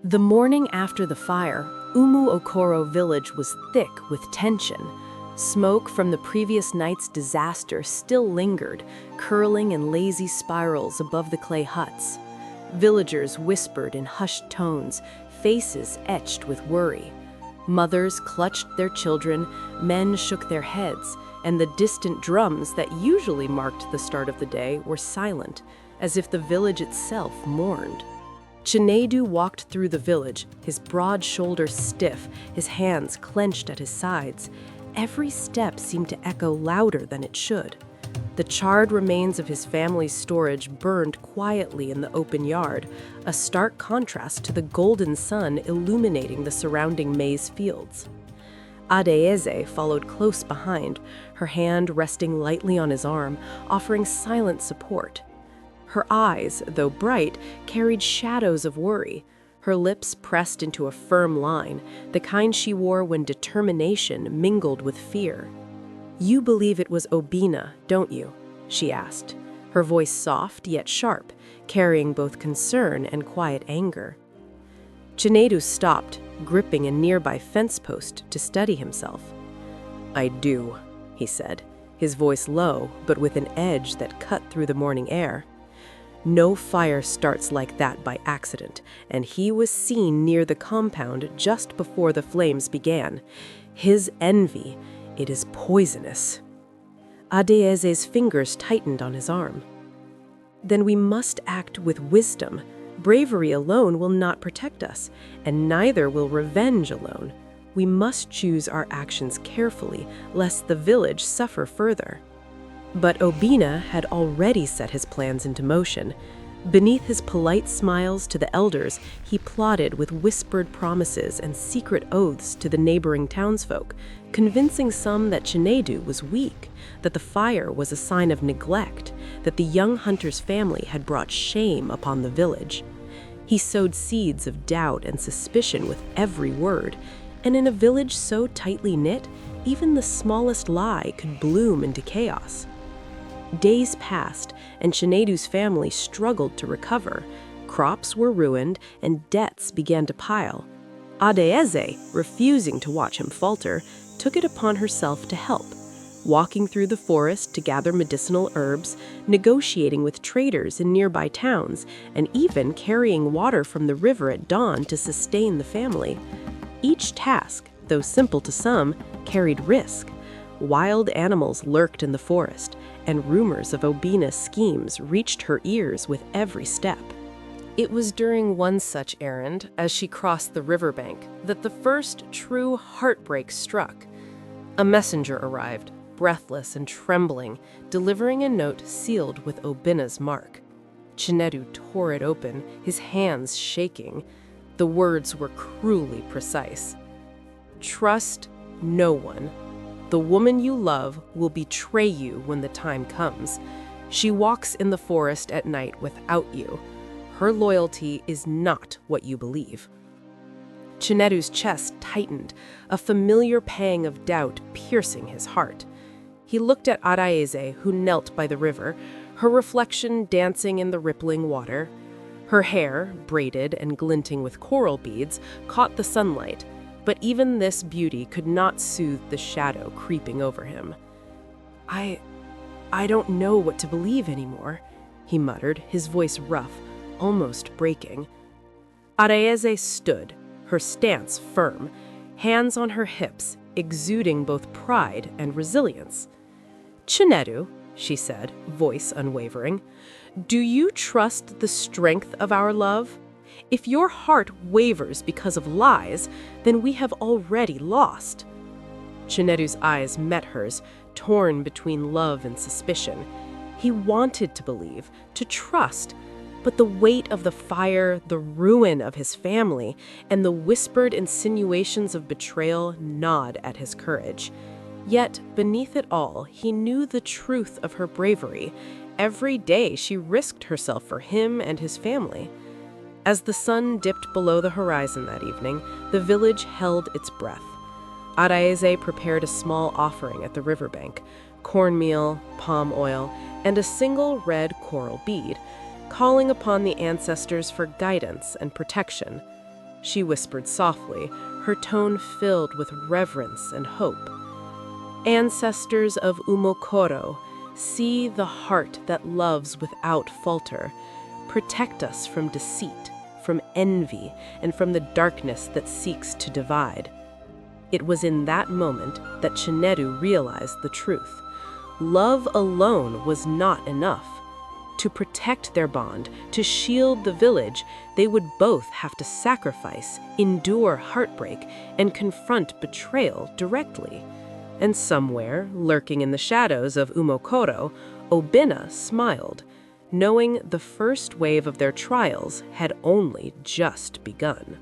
The morning after the fire, Umu Okoro village was thick with tension. Smoke from the previous night's disaster still lingered, curling in lazy spirals above the clay huts. Villagers whispered in hushed tones, faces etched with worry. Mothers clutched their children, men shook their heads, and the distant drums that usually marked the start of the day were silent, as if the village itself mourned. Chinedu walked through the village, his broad shoulders stiff, his hands clenched at his sides. Every step seemed to echo louder than it should. The charred remains of his family's storage burned quietly in the open yard, a stark contrast to the golden sun illuminating the surrounding maize fields. Adaeze followed close behind, her hand resting lightly on his arm, offering silent support. Her eyes, though bright, carried shadows of worry, her lips pressed into a firm line, the kind she wore when determination mingled with fear. "You believe it was Obina, don't you?" she asked, her voice soft yet sharp, carrying both concern and quiet anger. Chinedu stopped, gripping a nearby fence post to steady himself. "I do," he said, his voice low, but with an edge that cut through the morning air. No fire starts like that by accident, and he was seen near the compound just before the flames began. His envy, it is poisonous. Adaeze's fingers tightened on his arm. "Then we must act with wisdom. Bravery alone will not protect us, and neither will revenge alone. We must choose our actions carefully, lest the village suffer further." But Obina had already set his plans into motion. Beneath his polite smiles to the elders, he plotted with whispered promises and secret oaths to the neighboring townsfolk, convincing some that Chinedu was weak, that the fire was a sign of neglect, that the young hunter's family had brought shame upon the village. He sowed seeds of doubt and suspicion with every word, and in a village so tightly knit, even the smallest lie could bloom into chaos. Days passed, and Chinedu's family struggled to recover. Crops were ruined, and debts began to pile. Adaeze, refusing to watch him falter, took it upon herself to help, walking through the forest to gather medicinal herbs, negotiating with traders in nearby towns, and even carrying water from the river at dawn to sustain the family. Each task, though simple to some, carried risk. Wild animals lurked in the forest, and rumors of Obina's schemes reached her ears with every step. It was during one such errand, as she crossed the riverbank, that the first true heartbreak struck. A messenger arrived, breathless and trembling, delivering a note sealed with Obina's mark. Chinedu tore it open, his hands shaking. The words were cruelly precise. "Trust no one. The woman you love will betray you when the time comes. She walks in the forest at night without you. Her loyalty is not what you believe." Chinedu's chest tightened, a familiar pang of doubt piercing his heart. He looked at Adaeze, who knelt by the river, her reflection dancing in the rippling water. Her hair, braided and glinting with coral beads, caught the sunlight, but even this beauty could not soothe the shadow creeping over him. I don't know what to believe anymore," he muttered, his voice rough, almost breaking. Adaeze stood, her stance firm, hands on her hips, exuding both pride and resilience. "Chinedu," she said, voice unwavering, "do you trust the strength of our love? If your heart wavers because of lies, then we have already lost." Chinedu's eyes met hers, torn between love and suspicion. He wanted to believe, to trust, but the weight of the fire, the ruin of his family, and the whispered insinuations of betrayal gnawed at his courage. Yet, beneath it all, he knew the truth of her bravery. Every day she risked herself for him and his family. As the sun dipped below the horizon that evening, the village held its breath. Adaeze prepared a small offering at the riverbank, cornmeal, palm oil, and a single red coral bead, calling upon the ancestors for guidance and protection. she whispered softly, her tone filled with reverence and hope. Ancestors of Umokoro, see the heart that loves without falter. Protect us from deceit, from envy, and from the darkness that seeks to divide. It was in that moment that Chinedu realized the truth. Love alone was not enough. To protect their bond, to shield the village, they would both have to sacrifice, endure heartbreak, and confront betrayal directly. And somewhere, lurking in the shadows of Umokoro, Obinna smiled, knowing the first wave of their trials had only just begun.